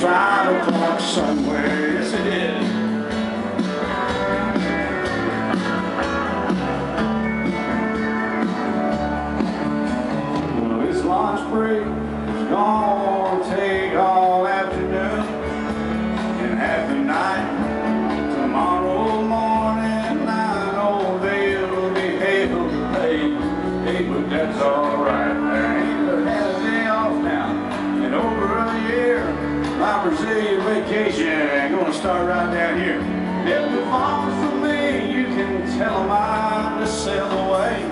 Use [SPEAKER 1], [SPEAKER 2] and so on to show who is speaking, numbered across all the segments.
[SPEAKER 1] 5 o'clock somewhere. Yes, it is. Well, this lunch break is gonna take all afternoon and half the night. Tomorrow morning, I know they'll be able to pay. Hey, but that's alright. There ain't a half day off now in over a year. My Brazilian vacation ain't gonna start right down here. If it falls for me, you can tell them I'm to sail away.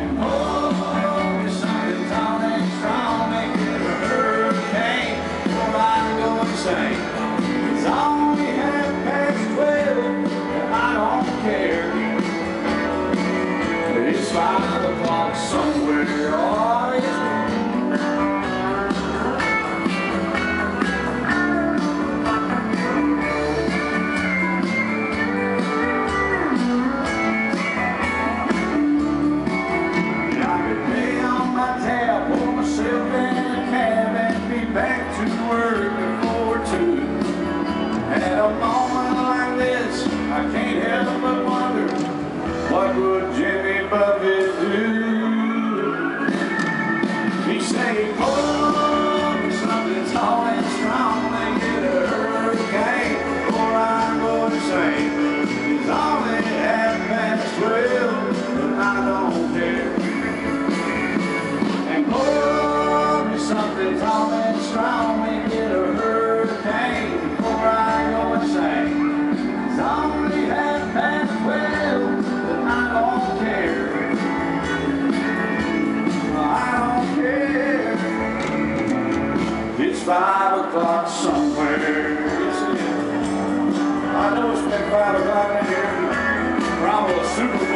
[SPEAKER 1] And oh, it's something tall and strong, make it a hurricane, or I go insane. It's only 12:30, and I don't care. It's 5 o'clock somewhere, oh yeah. Back to work before 2. At a moment like this, I can't help but wonder, what would Jimmy Buffett do? He say, oh, something tall and strong, make it a hurricane, or I'm going to say, it's only 12:30, but I don't care. And oh, something tall and strong, make it a hurricane, before I go insane. It's only 12:30, but I don't care. I don't care. It's 5 o'clock somewhere. Yes, it is. I know it's been 5 o'clock in here. Probably a super